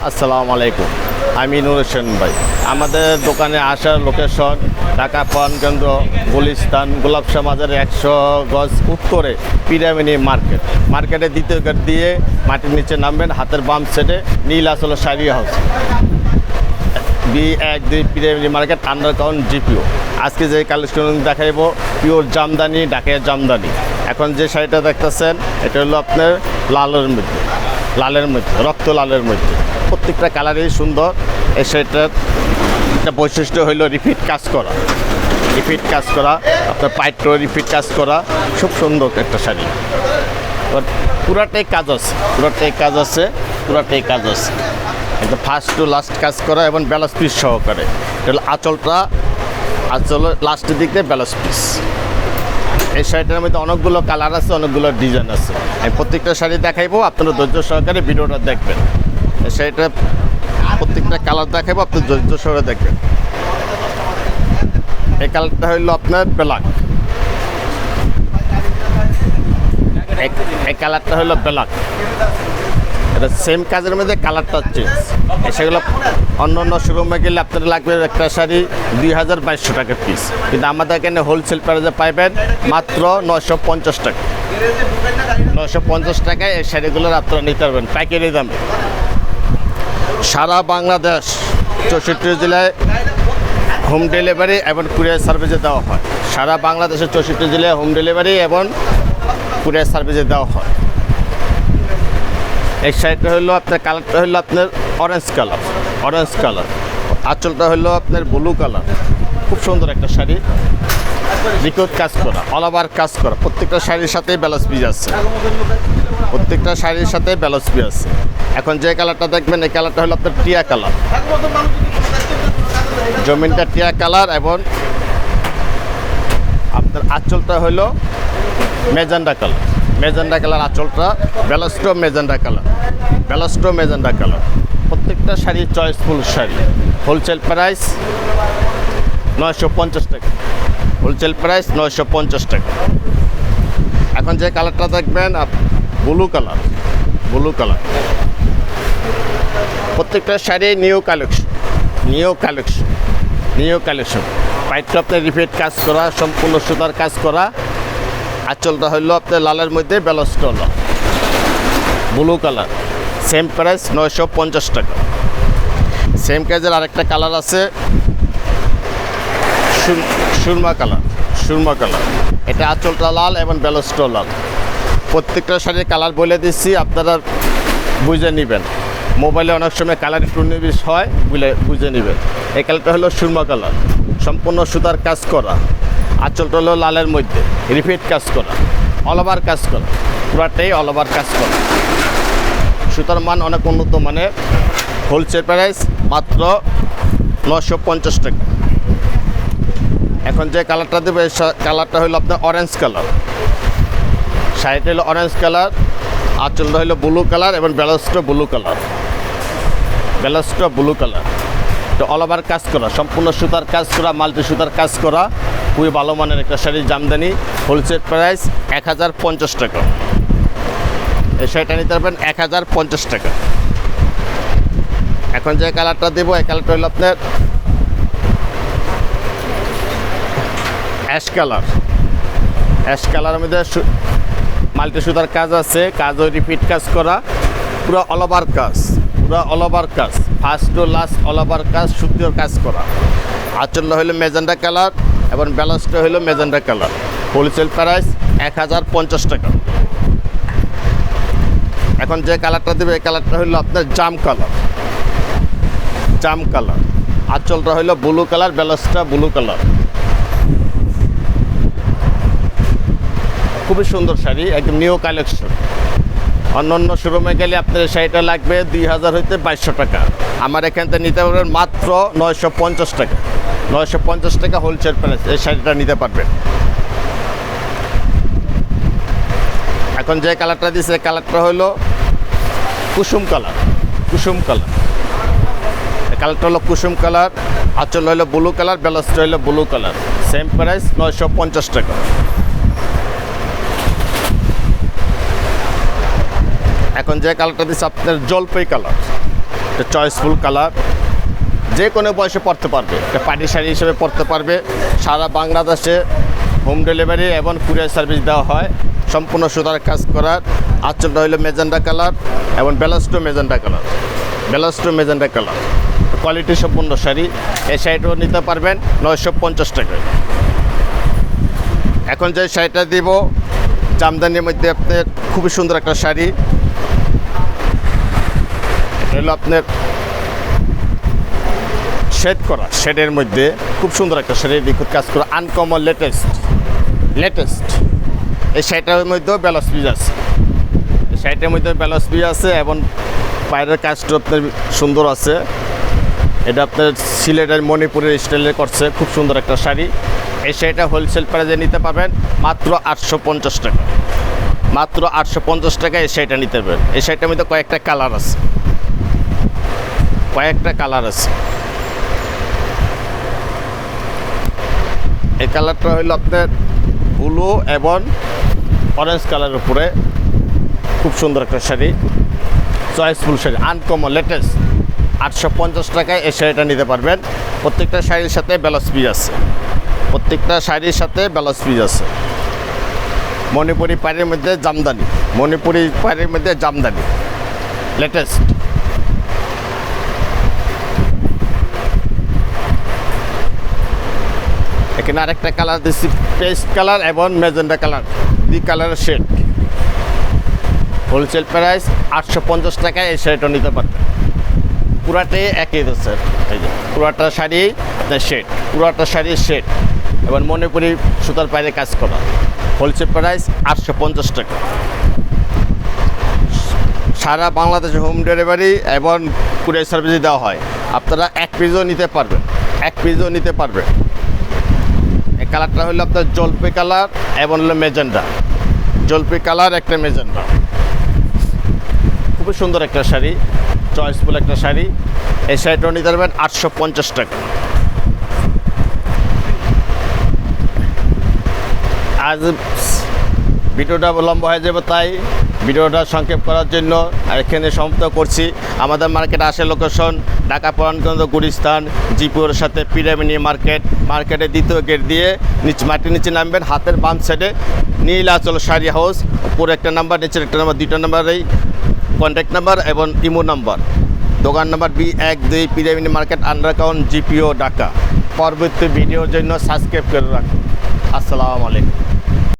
আসসালামু আলাইকুম, আমি নূর হোসেন ভাই। আমাদের দোকানে আসার লোকেশন ঢাকা পান কেন্দ্র, গুলিস্তান, গোলাপশাহ বাজারে 100 গজ উত্তরে পিরামিনি মার্কেটের দ্বিতীয় গেট দিয়ে মাটির নিচে নামবেন, হাতের বাম সাইডে নীল আসল শাড়ি হাউস B12 পিরামিনি মার্কেট, আন্ডারগ্রাউন্ড জিপিও। আজকে যে কালেকশন দেখাইব পিওর জামদানি, ঢাকার জামদানি। এখন যে শাড়িটা দেখতেছেন এটা হলো আপনার লালের মধ্যে রক্ত লালের মধ্যে, প্রত্যেকটা কালারই সুন্দর। এই শাড়িটার একটা বৈশিষ্ট্য হইল রিপিট কাজ করা, আপনার পাইট্রো রিপিট কাজ করা, খুব সুন্দর একটা শাড়ি। পুরাটাই কাজ আছে। একদম ফার্স্ট টু লাস্ট কাজ করা এবং ব্যালান্স পিস সহকারে। এটা হলো আঁচল লাস্টের দিক দিয়ে ব্যালান্স পিস। এই শাড়িটার মধ্যে অনেকগুলো কালার আছে, অনেকগুলো ডিজাইন আছে। আমি প্রত্যেকটা শাড়ি দেখাইবো, আপনারা ধৈর্য সহকারে ভিডিওটা দেখবেন। এই শাড়িটা প্রত্যেকটা কালার দেখাইবো, আপনি ধৈর্য সহকারে দেখবেন। এই কালারটা হইলো আপনার ব্ল্যাক, এই কালারটা হইলো ব্ল্যাক। এটা সেম কাজের মধ্যে কালারটা চেঞ্জ। সেগুলো অন্য শোরুমে গেলে আপনার লাগবে একটা শাড়ি 2200 টাকা পিস, কিন্তু আমাদের এখানে হোলসেল প্রাইসে পাইবেন মাত্র 950 টাকা। 950 টাকায় এই শাড়িগুলোর আপনারা নিতে পারবেন পাইকারি দামে। সারা বাংলাদেশ 64 জেলায় হোম ডেলিভারি এবং কুরিয়ার সার্ভিসে দেওয়া হয়। সারা বাংলাদেশের 64 জেলায় হোম ডেলিভারি এবং কুরিয়ার সার্ভিসে দেওয়া হয়। এই শাড়িটা হলো আপনার কালারটা হলো আপনার অরেঞ্জ কালার। আঁচলটা হলো আপনার ব্লু কালার। খুব সুন্দর একটা শাড়ি, নিখুঁত কাজ করা, অল ওভার কাজ করা। প্রত্যেকটা শাড়ির সাথে ব্যালান্স পিস আছে। এখন যে কালারটা দেখবেন এই কালারটা হলো আপনার টিয়া কালার, জমিনটা টিয়া কালার এবং আপনার আঁচলটা হলো মেজেন্ডা কালার আঁচলটা, ব্যালাস্টো মেজেন্ডা কালার। প্রত্যেকটা sari choiceful sari. Wholesale price 950 টাকা। এখন যে কালারটা দেখবেন ব্লু কালার। প্রত্যেকটা শাড়ি নিউ কালেকশন। পাইটটা আপনার রিপিট কাজ করা, সম্পূর্ণ সুতার কাজ করা। আঁচলটা হইলো আপনার লালের মধ্যে ব্যালান্সটা হলো ব্লু কালার। সেম প্রাইস 950 টাকা। সেম কাজের আরেকটা কালার আছে সুরমা কালার। এটা আঁচলটা লাল এবং ব্যালান্সটা লাল। প্রত্যেকটা শাড়ির কালার বলে দিচ্ছি, আপনারা বুঝে নেবেন। মোবাইলে অনেক সময় কালার একটু নিবিশ হয়, বুঝে নেবেন। এই কালারটা হলো সুরমা কালার, সম্পূর্ণ সুতার কাজ করা। আঁচলটা হলো লালের মধ্যে রিপিট কাজ করা, অল ওভার কাজ করা, পুরাটাই অল ওভার কাজ করা। সুতার মান অনেক উন্নত মানের। হোলসেল প্রাইস মাত্র 950 টাকা। এখন যে কালারটা দেবে কালারটা হলো আপনার অরেঞ্জ কালার। শাড়িটা হলো অরেঞ্জ কালার, আঁচলটা হলো ব্লু কালার এবং ব্যালান্সটা ব্লু কালার। তো অল ওভার কাজ করা, সম্পূর্ণ সুতার কাজ করা, মাল্টি সুতার কাজ করা। খুবই ভালো মানের একটা শাড়ির জামদানি। হোলসেল প্রাইস 1050 টাকা। এই শাড়িটা নিতে পারবেন 1050 টাকা। এখন যে কালারটা দেবো এই কালারটা হলো আপনার অ্যাশ কালারের মধ্যে মাল্টি সুতার কাজ আছে, কাজও রিপিট কাজ করা, পুরো অল ওভার কাজ, first to last all over কাজ, সুতির কাজ করা। আঁচলটা হইলো মেজেন্ডা কালার এবং ব্যালান্সটা হইলো মেজেন্ডা কালার। হোলসেল প্রাইস 1050 টাকা। এখন যে কালারটা দেবে এই কালারটা হইলো আপনার জাম কালার। আঁচলটা হইলো ব্লু কালার, ব্যালান্সটা ব্লু কালার। খুবই সুন্দর শাড়ি, একদম নিউ কালেকশন। অন্য শোরুমে গেলে আপনার শাড়িটা লাগবে 2000 হইতে 2200 টাকা। আমার এখান থেকে নিতে পারবেন মাত্র 950 টাকা। 950 টাকা হোলসেল প্রাইস এই শাড়িটা নিতে পারবেন। এখন যে কালারটা দিয়েছে এই কালারটা হলো কুসুম কালার। এই কালারটা হলো কুসুম কালার, আঁচল হলো ব্লু কালার, ব্যালান্সটা হলো ব্লু কালার। সেম প্রাইস 950 টাকা। এখন যে কালারটা দিচ্ছে আপনার জলপাই কালার, এটা চয়েসফুল কালার, যে কোনো বয়সে পরতে পারবে। এটা পার্টি শাড়ি হিসেবে পরতে পারবে। সারা বাংলাদেশে হোম ডেলিভারি এবং কুরিয়ার সার্ভিস দেওয়া হয়। সম্পূর্ণ সুতার কাজ করার। আঁচলটা হলো মেজেন্ডা কালার এবং ব্লাউজটা মেজেন্ডা কালার, ব্লাউজটা মেজেন্ডা কালার। কোয়ালিটি সম্পূর্ণ শাড়ি। এই শাড়িটাও নিতে পারবেন 950 টাকায়। এখন যে শাড়িটা দিব জামদানির মধ্যে আপনার খুবই সুন্দর একটা শাড়ি। এটা হলো আপনার শেড করা, শেডের মধ্যে খুব সুন্দর একটা শাড়ি, নিখুঁত কাজ করা, আনকমন, লেটেস্ট। এই শাড়িটার মধ্যেও ব্লাউজ পিস আছে, এই শাড়িটার মধ্যে ব্লাউজ পিস আছে এবং পায়ের কাজটা আপনার সুন্দর আছে। এটা আপনার সিলেটের মণিপুরের স্টাইলে করছে, খুব সুন্দর একটা শাড়ি। এই শাড়িটা হোলসেল প্রাইসে নিতে পারবেন মাত্র 850 টাকা। মাত্র 850 টাকায় এই শাড়িটা নিতে পারবেন। এই শাড়িটার মধ্যে কয়েকটা কালার আছে, এই কালারটা হইল আপনার ব্লু এবং অরেঞ্জ কালারের উপরে, খুব সুন্দর একটা sari, choiceful sari, uncommon, latest. 850 টাকায় এই শাড়িটা নিতে পারবেন। প্রত্যেকটা শাড়ির সাথে ব্লাউজ পিস আছে, প্রত্যেকটা শাড়ির সাথে ব্লাউজ পিস আছে। মণিপুরি পাড়ির মধ্যে জামদানি, মণিপুরি পাড়ির মধ্যে জামদানি, লেটেস্ট। এখানে আরেকটা কালার দিচ্ছি, পেস্ট কালার এবং মেজেন্ডা কালার, দুই কালারের শেড। হোলসেল প্রাইস 850 টাকায় এই শাড়িটা নিতে পারবেন। পুরাটাই একই দিচ্ছে, এই যে পুরাটা শাড়ি শেড, পুরাটা শাড়ির শেড এবং মণিপুরি সুতার বাইরে কাজ করা। হোলসেল প্রাইস 850 টাকা। সারা বাংলাদেশে হোম ডেলিভারি এবং কুরিয়ার সার্ভিস দেওয়া হয়। আপনারা এক পিসও নিতে পারবেন, এক পিসও নিতে পারবেন। এই কালারটা হলো আপনার জলপাই কালার এবং হলো মেজেন্ডা, জলপাই কালার একটা মেজেন্ডা। খুবই সুন্দর একটা শাড়ি, চয়েসফুল একটা শাড়ি। এই শাড়িটাও নিতে পারবেন 850 টাকা। আজ ভিডিওটা লম্বা হয়ে যাবে, তাই ভিডিওটা সংক্ষেপ করার জন্য এখানে সমাপ্ত করছি। আমাদের মার্কেট আসে লোকেশন ঢাকা পরানগঞ্জ গুলিস্তান জিপুরের সাথে পিরামিনি মার্কেট, মার্কেটের দ্বিতীয় গেট দিয়ে মাটির নিচে নামবেন, হাতের বাম সাইডে নীলাচল শাড়ি হাউস, উপরে একটা নাম্বার, নিচের একটা নাম্বার, দুইটা নাম্বারেই কন্ট্যাক্ট নাম্বার এবং ইমো নাম্বার। দোকান নাম্বার B12 পিরামিনি মার্কেট, আন্ডারগ্রাউন্ড, জিপিও, ঢাকা। পরবর্তী ভিডিওর জন্য সাবস্ক্রাইব করে রাখুন। আসসালামু আলাইকুম।